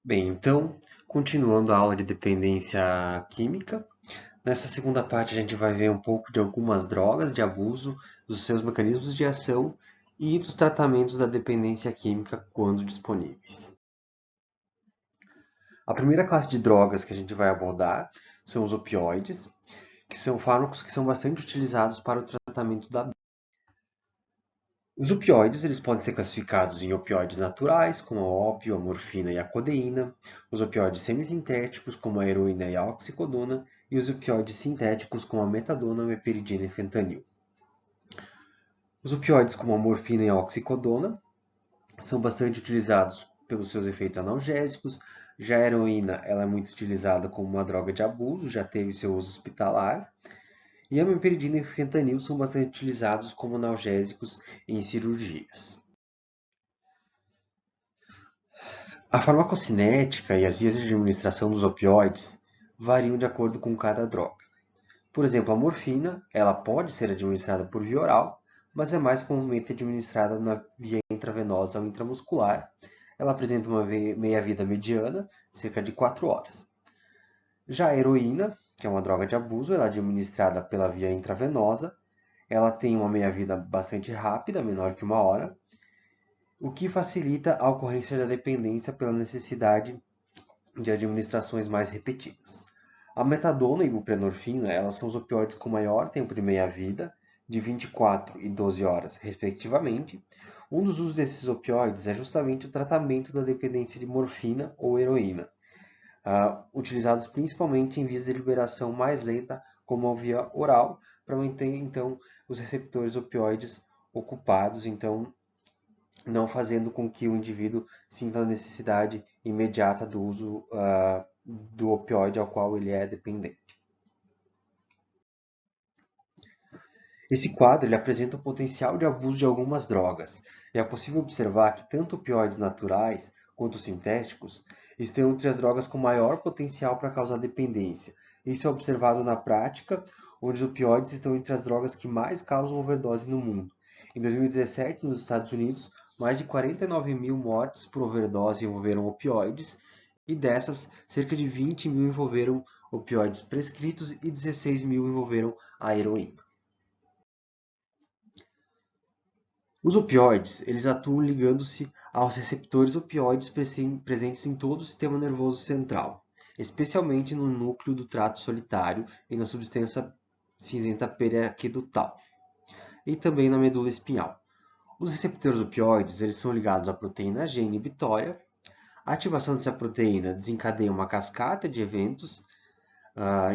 Bem, então, continuando a aula de dependência química, nessa segunda parte a gente vai ver um pouco de algumas drogas de abuso, dos seus mecanismos de ação e dos tratamentos da dependência química quando disponíveis. A primeira classe de drogas que a gente vai abordar são os opioides, que são fármacos que são bastante utilizados para o tratamento da dor. Os opioides eles podem ser classificados em opioides naturais, como o ópio, a morfina e a codeína, os opioides semissintéticos, como a heroína e a oxicodona, e os opioides sintéticos, como a metadona, meperidina e fentanil. Os opioides, como a morfina e a oxicodona, são bastante utilizados pelos seus efeitos analgésicos. Já a heroína ela é muito utilizada como uma droga de abuso, já teve seu uso hospitalar. E a meperidina e o fentanil são bastante utilizados como analgésicos em cirurgias. A farmacocinética e as vias de administração dos opioides variam de acordo com cada droga. Por exemplo, a morfina, ela pode ser administrada por via oral, mas é mais comumente administrada na via intravenosa ou intramuscular. Ela apresenta uma meia-vida mediana, cerca de 4 horas. Já a heroína, que é uma droga de abuso, ela é administrada pela via intravenosa. Ela tem uma meia-vida bastante rápida, menor que 1 hora, o que facilita a ocorrência da dependência pela necessidade de administrações mais repetidas. A metadona e a buprenorfina, elas são os opioides com maior tempo de meia-vida, de 24 e 12 horas, respectivamente. Um dos usos desses opioides é justamente o tratamento da dependência de morfina ou heroína, utilizados principalmente em vias de liberação mais lenta, como a via oral, para manter então os receptores opioides ocupados, então não fazendo com que o indivíduo sinta a necessidade imediata do uso do opioide ao qual ele é dependente. Esse quadro ele apresenta o potencial de abuso de algumas drogas, e é possível observar que tanto opioides naturais quanto sintéticos estão entre as drogas com maior potencial para causar dependência. Isso é observado na prática, onde os opioides estão entre as drogas que mais causam overdose no mundo. Em 2017, nos Estados Unidos, mais de 49 mil mortes por overdose envolveram opioides, e dessas, cerca de 20 mil envolveram opioides prescritos e 16 mil envolveram a heroína. Os opioides, eles atuam ligando-se aos receptores opioides presentes em todo o sistema nervoso central, especialmente no núcleo do trato solitário e na substância cinzenta periaquedutal, e também na medula espinhal. Os receptores opioides, eles são ligados à proteína G inibitória. A ativação dessa proteína desencadeia uma cascata de eventos,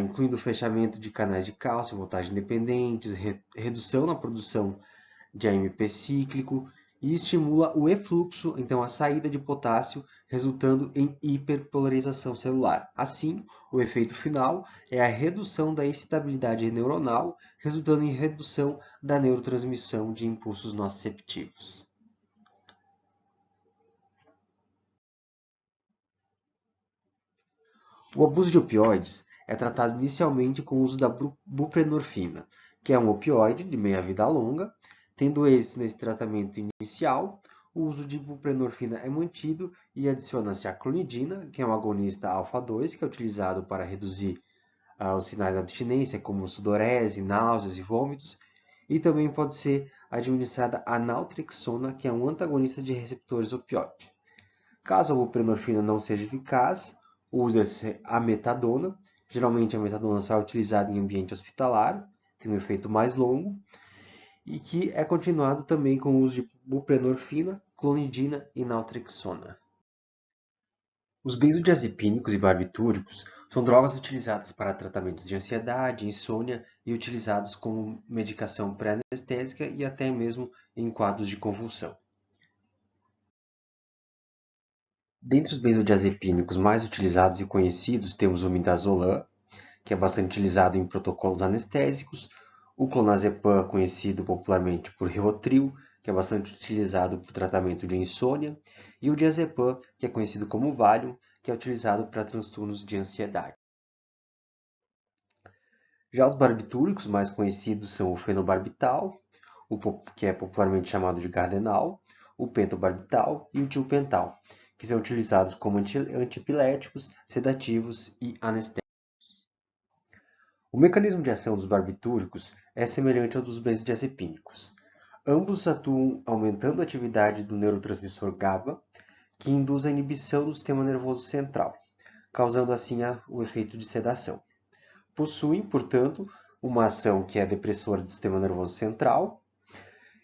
incluindo o fechamento de canais de cálcio, voltagem dependentes, redução na produção de AMP cíclico e estimula o efluxo, então a saída de potássio, resultando em hiperpolarização celular. Assim, o efeito final é a redução da excitabilidade neuronal, resultando em redução da neurotransmissão de impulsos nociceptivos. O abuso de opioides é tratado inicialmente com o uso da buprenorfina, que é um opioide de meia-vida longa. Tendo êxito nesse tratamento inicial, o uso de buprenorfina é mantido e adiciona-se a clonidina, que é um agonista alfa-2, que é utilizado para reduzir os sinais de abstinência, como sudorese, náuseas e vômitos, e também pode ser administrada a naltrexona, que é um antagonista de receptores opioides. Caso a buprenorfina não seja eficaz, usa-se a metadona. Geralmente a metadona só é utilizada em ambiente hospitalar, tem um efeito mais longo, e que é continuado também com o uso de buprenorfina, clonidina e naltrexona. Os benzodiazepínicos e barbitúricos são drogas utilizadas para tratamentos de ansiedade, insônia e utilizados como medicação pré-anestésica e até mesmo em quadros de convulsão. Dentre os benzodiazepínicos mais utilizados e conhecidos, temos o midazolam, que é bastante utilizado em protocolos anestésicos, o clonazepam, conhecido popularmente por Rivotril, que é bastante utilizado para o tratamento de insônia, e o diazepam, que é conhecido como Valium, que é utilizado para transtornos de ansiedade. Já os barbitúricos mais conhecidos são o fenobarbital, que é popularmente chamado de Gardenal, o pentobarbital e o tilpental, que são utilizados como antiepiléticos, sedativos e anestésicos. O mecanismo de ação dos barbitúricos é semelhante ao dos benzodiazepínicos. Ambos atuam aumentando a atividade do neurotransmissor GABA, que induz a inibição do sistema nervoso central, causando assim o efeito de sedação. Possuem, portanto, uma ação que é depressora do sistema nervoso central,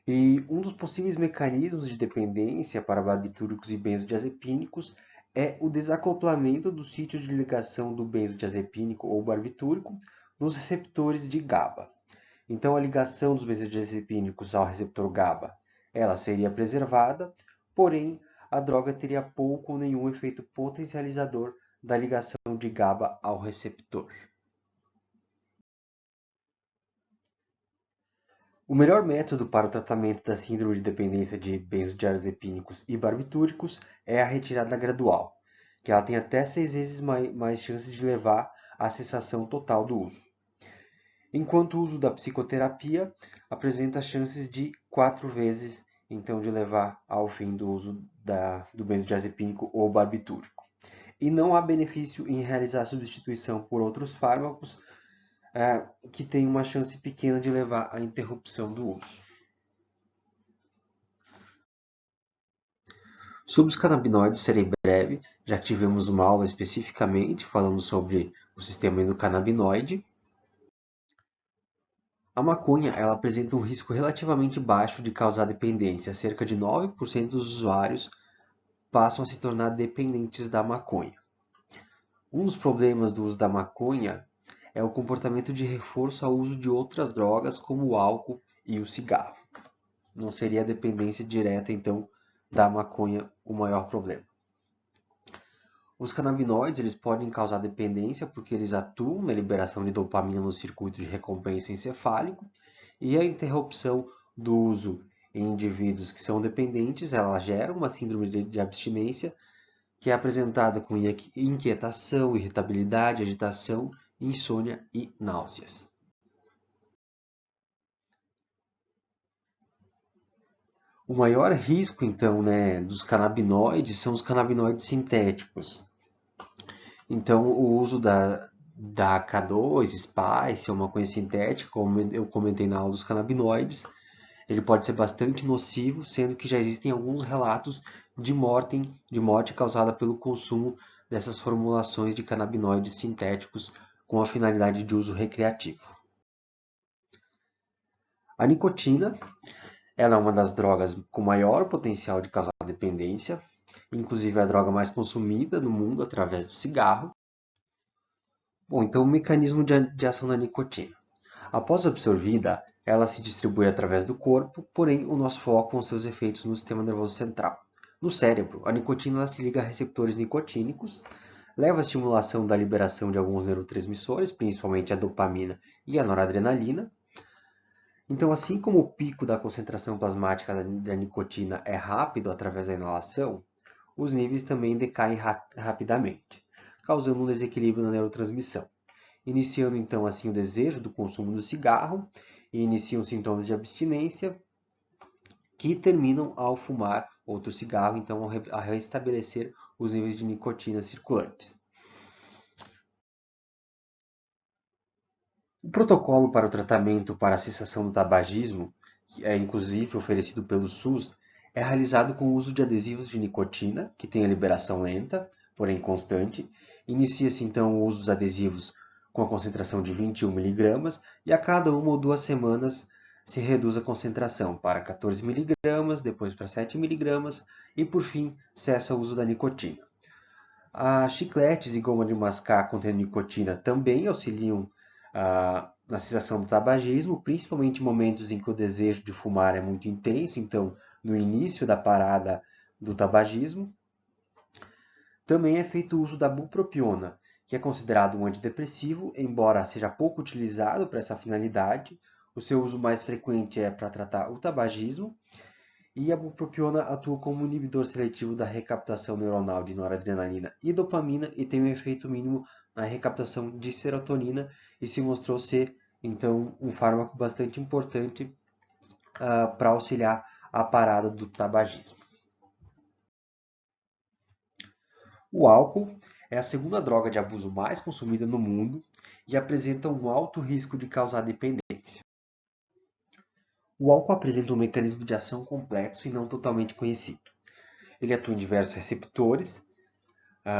e um dos possíveis mecanismos de dependência para barbitúricos e benzodiazepínicos é o desacoplamento do sítio de ligação do benzodiazepínico ou barbitúrico nos receptores de GABA. Então, a ligação dos benzodiazepínicos ao receptor GABA, ela seria preservada, porém, a droga teria pouco ou nenhum efeito potencializador da ligação de GABA ao receptor. O melhor método para o tratamento da síndrome de dependência de benzodiazepínicos e barbitúricos é a retirada gradual, que ela tem até 6 vezes mais chances de levar à cessação total do uso. Enquanto o uso da psicoterapia apresenta chances de 4 vezes então de levar ao fim do uso do benzodiazepínico ou barbitúrico. E não há benefício em realizar a substituição por outros fármacos que têm uma chance pequena de levar à interrupção do uso. Sobre os canabinoides, serei breve, já que tivemos uma aula especificamente falando sobre o sistema endocannabinoide. A maconha ela apresenta um risco relativamente baixo de causar dependência. Cerca de 9% dos usuários passam a se tornar dependentes da maconha. Um dos problemas do uso da maconha é o comportamento de reforço ao uso de outras drogas, como o álcool e o cigarro. Não seria a dependência direta, então, da maconha o maior problema. Os canabinoides eles podem causar dependência porque eles atuam na liberação de dopamina no circuito de recompensa encefálico, e a interrupção do uso em indivíduos que são dependentes, ela gera uma síndrome de abstinência, que é apresentada com inquietação, irritabilidade, agitação, insônia e náuseas. O maior risco, então, dos canabinoides são os canabinoides sintéticos. Então, o uso da K2, Spice, ou maconha sintética, como eu comentei na aula dos canabinoides, ele pode ser bastante nocivo, sendo que já existem alguns relatos de morte causada pelo consumo dessas formulações de canabinoides sintéticos com a finalidade de uso recreativo. A nicotina, ela é uma das drogas com maior potencial de causar dependência, inclusive é a droga mais consumida no mundo através do cigarro. Bom, então o mecanismo de ação da nicotina. Após absorvida, ela se distribui através do corpo, porém o nosso foco são seus efeitos no sistema nervoso central. No cérebro, a nicotina se liga a receptores nicotínicos, leva à estimulação da liberação de alguns neurotransmissores, principalmente a dopamina e a noradrenalina. Então, assim como o pico da concentração plasmática da nicotina é rápido através da inalação, os níveis também decaem rapidamente, causando um desequilíbrio na neurotransmissão, iniciando então assim o desejo do consumo do cigarro e iniciam sintomas de abstinência que terminam ao fumar outro cigarro, então a restabelecer os níveis de nicotina circulantes. O protocolo para o tratamento para a cessação do tabagismo, que é inclusive oferecido pelo SUS, é realizado com o uso de adesivos de nicotina, que tem a liberação lenta, porém constante. Inicia-se então o uso dos adesivos com a concentração de 21 mg e a cada 1 ou 2 semanas se reduz a concentração para 14 mg, depois para 7 mg e por fim cessa o uso da nicotina. Chicletes e goma de mascar contendo nicotina também auxiliam na cessação do tabagismo, principalmente em momentos em que o desejo de fumar é muito intenso, então no início da parada do tabagismo. Também é feito o uso da bupropiona, que é considerado um antidepressivo, embora seja pouco utilizado para essa finalidade. O seu uso mais frequente é para tratar o tabagismo, e a bupropiona atua como inibidor seletivo da recaptação neuronal de noradrenalina e dopamina e tem um efeito mínimo na recaptação de serotonina e se mostrou ser, então, um fármaco bastante importante para auxiliar a parada do tabagismo. O álcool é a segunda droga de abuso mais consumida no mundo e apresenta um alto risco de causar dependência. O álcool apresenta um mecanismo de ação complexo e não totalmente conhecido. Ele atua em diversos receptores,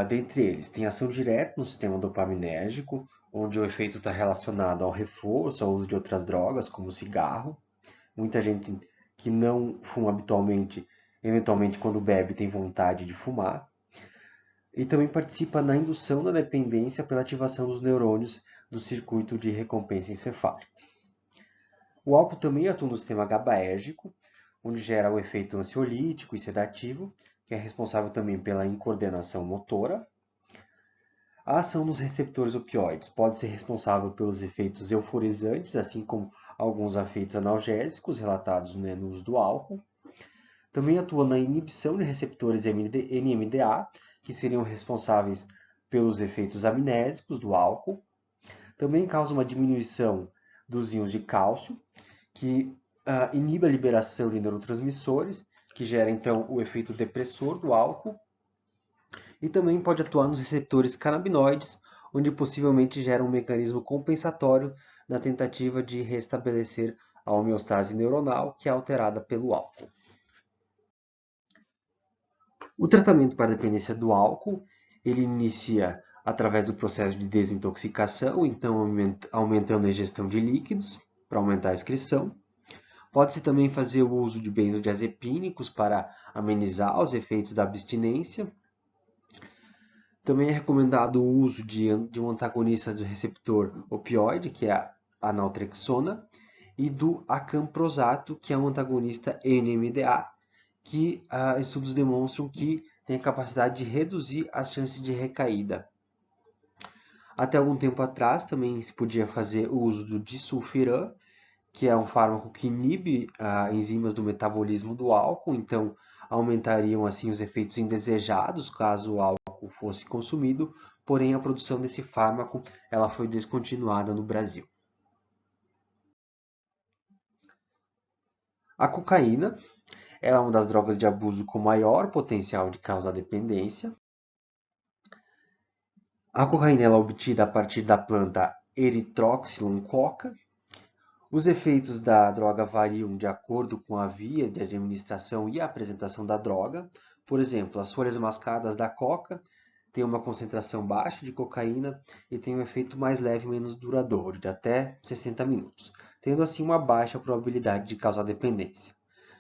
dentre eles tem ação direta no sistema dopaminérgico, onde o efeito está relacionado ao reforço, ao uso de outras drogas, como o cigarro. Muita gente que não fuma habitualmente, eventualmente quando bebe, tem vontade de fumar. E também participa na indução da dependência pela ativação dos neurônios do circuito de recompensa encefálico. O álcool também atua no sistema GABAérgico, onde gera o efeito ansiolítico e sedativo, que é responsável também pela incoordenação motora. A ação nos receptores opioides pode ser responsável pelos efeitos euforizantes, assim como alguns efeitos analgésicos relatados no uso do álcool. Também atua na inibição de receptores NMDA, que seriam responsáveis pelos efeitos amnésicos do álcool. Também causa uma diminuição dos íons de cálcio, que inibe a liberação de neurotransmissores, que gera então o efeito depressor do álcool. E também pode atuar nos receptores canabinoides, onde possivelmente gera um mecanismo compensatório na tentativa de restabelecer a homeostase neuronal, que é alterada pelo álcool. O tratamento para a dependência do álcool, ele inicia através do processo de desintoxicação, então aumentando a ingestão de líquidos para aumentar a excreção. Pode-se também fazer o uso de benzodiazepínicos para amenizar os efeitos da abstinência. Também é recomendado o uso de um antagonista do receptor opioide, que é a naltrexona, e do acamprosato, que é um antagonista NMDA, que estudos demonstram que tem a capacidade de reduzir as chances de recaída. Até algum tempo atrás também se podia fazer o uso do disulfiram, que é um fármaco que inibe enzimas do metabolismo do álcool, então aumentariam assim os efeitos indesejados caso o álcool fosse consumido, porém a produção desse fármaco ela foi descontinuada no Brasil. A cocaína é uma das drogas de abuso com maior potencial de causar dependência. A cocaína é obtida a partir da planta Erythrocylum coca. Os efeitos da droga variam de acordo com a via de administração e a apresentação da droga. Por exemplo, as folhas mascadas da coca têm uma concentração baixa de cocaína e têm um efeito mais leve e menos duradouro, de até 60 minutos, tendo assim uma baixa probabilidade de causar dependência.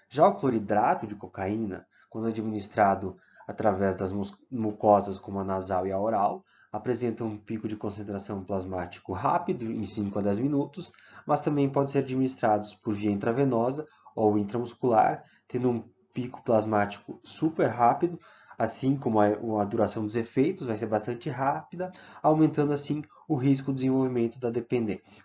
Já o cloridrato de cocaína, quando administrado através das mucosas como a nasal e a oral, apresenta um pico de concentração plasmático rápido, em 5 a 10 minutos, mas também pode ser administrados por via intravenosa ou intramuscular, tendo um pico plasmático super rápido, assim como a duração dos efeitos vai ser bastante rápida, aumentando assim o risco do desenvolvimento da dependência.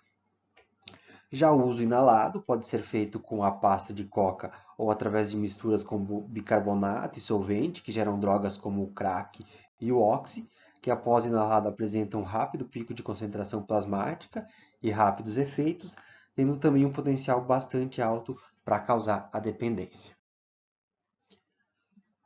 Já o uso inalado pode ser feito com a pasta de coca ou através de misturas com bicarbonato e solvente, que geram drogas como o crack e o oxi, que após inalado apresentam um rápido pico de concentração plasmática e rápidos efeitos, tendo também um potencial bastante alto para causar a dependência.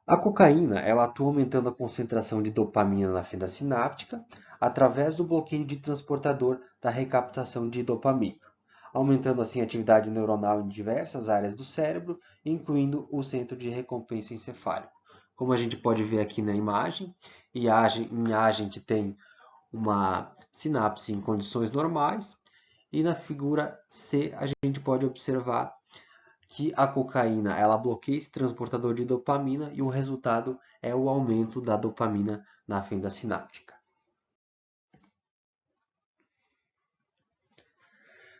A cocaína ela atua aumentando a concentração de dopamina na fenda sináptica através do bloqueio de transportador da recaptação de dopamina, aumentando assim a atividade neuronal em diversas áreas do cérebro, incluindo o centro de recompensa encefálico. Como a gente pode ver aqui na imagem, em A a gente tem uma sinapse em condições normais, e na figura C a gente pode observar que a cocaína ela bloqueia esse transportador de dopamina e o resultado é o aumento da dopamina na fenda sináptica.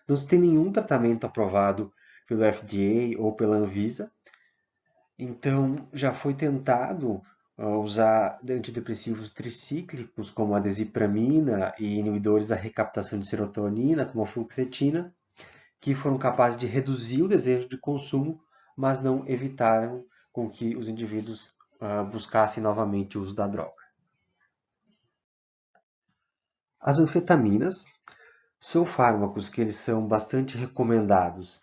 Não se tem nenhum tratamento aprovado pelo FDA ou pela Anvisa, então já foi tentado usar antidepressivos tricíclicos como a desipramina e inibidores da recaptação de serotonina, como a fluoxetina, que foram capazes de reduzir o desejo de consumo, mas não evitaram com que os indivíduos buscassem novamente o uso da droga. As anfetaminas são fármacos que eles são bastante recomendados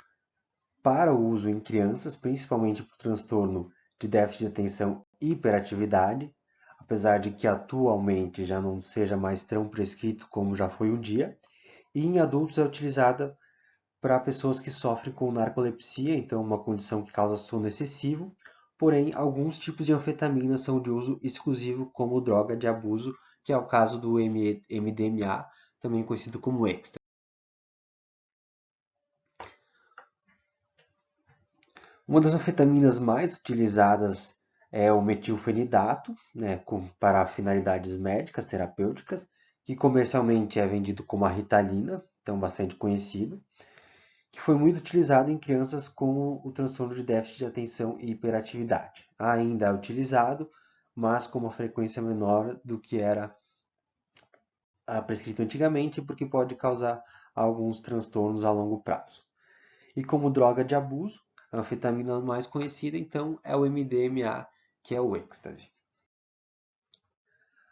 para o uso em crianças, principalmente por transtorno de déficit de atenção e hiperatividade. apesar de que atualmente já não seja mais tão prescrito como já foi um dia. E em adultos é utilizada para pessoas que sofrem com narcolepsia, então uma condição que causa sono excessivo. Porém, alguns tipos de anfetamina são de uso exclusivo como droga de abuso, que é o caso do MDMA, também conhecido como êxtase. Uma das anfetaminas mais utilizadas é o metilfenidato, né, para finalidades médicas, terapêuticas, que comercialmente é vendido como a Ritalina, então bastante conhecido, que foi muito utilizado em crianças com o transtorno de déficit de atenção e hiperatividade. Ainda é utilizado, mas com uma frequência menor do que era prescrito antigamente, porque pode causar alguns transtornos a longo prazo. E como droga de abuso, a anfetamina mais conhecida, então, é o MDMA, que é o êxtase.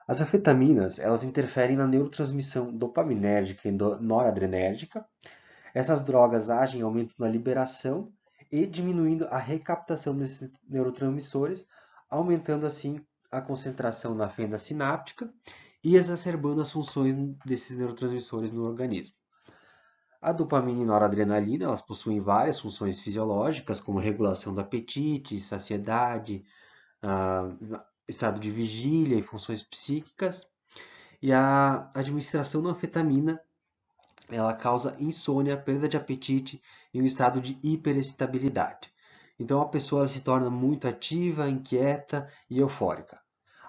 As anfetaminas, elas interferem na neurotransmissão dopaminérgica e noradrenérgica. Essas drogas agem aumentando a liberação e diminuindo a recaptação desses neurotransmissores, aumentando assim a concentração na fenda sináptica e exacerbando as funções desses neurotransmissores no organismo. A dopamina e noradrenalina, elas possuem várias funções fisiológicas, como regulação do apetite, saciedade, estado de vigília e funções psíquicas. E a administração da anfetamina, ela causa insônia, perda de apetite e um estado de hiperexcitabilidade. Então a pessoa se torna muito ativa, inquieta e eufórica.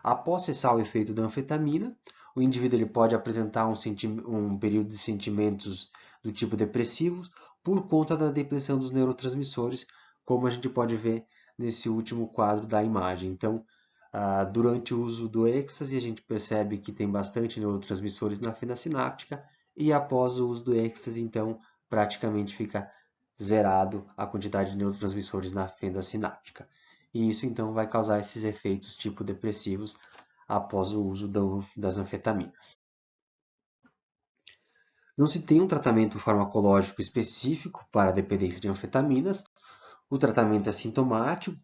Após cessar o efeito da anfetamina, o indivíduo ele pode apresentar um período de sentimentos do tipo depressivos por conta da depressão dos neurotransmissores, como a gente pode ver nesse último quadro da imagem. Então, durante o uso do êxtase, a gente percebe que tem bastante neurotransmissores na fenda sináptica, e após o uso do êxtase, então, praticamente fica zerado a quantidade de neurotransmissores na fenda sináptica. E isso, então, vai causar esses efeitos tipo depressivos após o uso das anfetaminas. Não se tem um tratamento farmacológico específico para a dependência de anfetaminas. O tratamento é sintomático,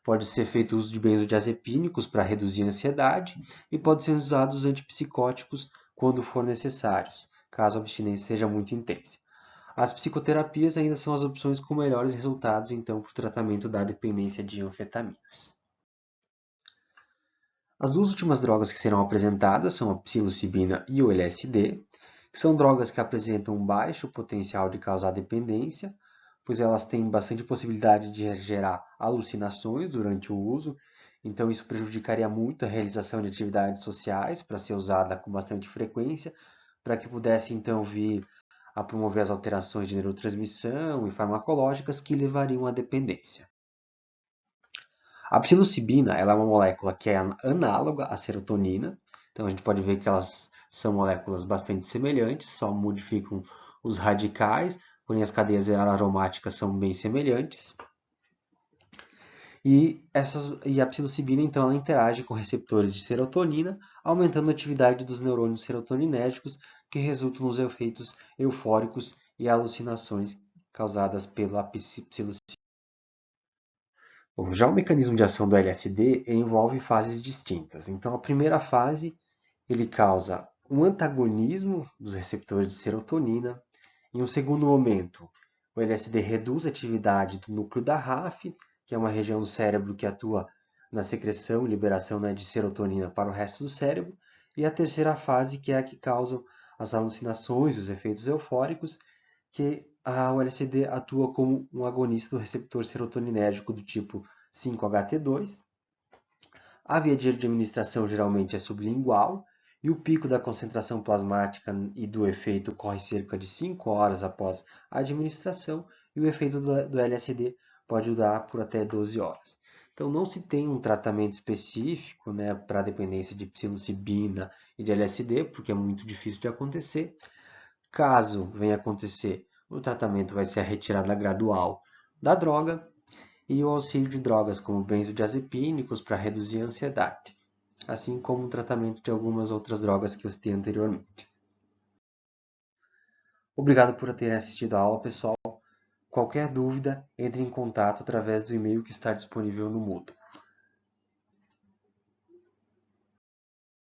pode ser feito uso de benzodiazepínicos para reduzir a ansiedade e pode ser usados antipsicóticos quando for necessários, caso a abstinência seja muito intensa. As psicoterapias ainda são as opções com melhores resultados, então, para o tratamento da dependência de anfetaminas. As duas últimas drogas que serão apresentadas são a psilocibina e o LSD, que são drogas que apresentam um baixo potencial de causar dependência, pois elas têm bastante possibilidade de gerar alucinações durante o uso, então isso prejudicaria muito a realização de atividades sociais para ser usada com bastante frequência, para que pudesse então vir a promover as alterações de neurotransmissão e farmacológicas que levariam à dependência. A psilocibina ela é uma molécula que é análoga à serotonina, então a gente pode ver que elas são moléculas bastante semelhantes, só modificam os radicais, porém as cadeias aromáticas são bem semelhantes. E a psilocibina então ela interage com receptores de serotonina, aumentando a atividade dos neurônios serotoninérgicos, que resultam nos efeitos eufóricos e alucinações causadas pela psilocibina. Bom, já o mecanismo de ação do LSD envolve fases distintas. Então, a primeira fase ele causa um antagonismo dos receptores de serotonina. Em um segundo momento, o LSD reduz a atividade do núcleo da RAF, que é uma região do cérebro que atua na secreção e liberação, né, de serotonina para o resto do cérebro. E a terceira fase, que é a que causa as alucinações, os efeitos eufóricos, que o LSD atua como um agonista do receptor serotoninérgico do tipo 5-HT2. A via de administração geralmente é sublingual e o pico da concentração plasmática e do efeito ocorre cerca de 5 horas após a administração e o efeito do LSD pode durar por até 12 horas. Então não se tem um tratamento específico, né, para a dependência de psilocibina e de LSD, porque é muito difícil de acontecer. Caso venha acontecer, o tratamento vai ser a retirada gradual da droga e o auxílio de drogas como benzodiazepínicos para reduzir a ansiedade, assim como o tratamento de algumas outras drogas que eu citei anteriormente. Obrigado por terem assistido a aula, pessoal. Qualquer dúvida, entre em contato através do e-mail que está disponível no Moodle.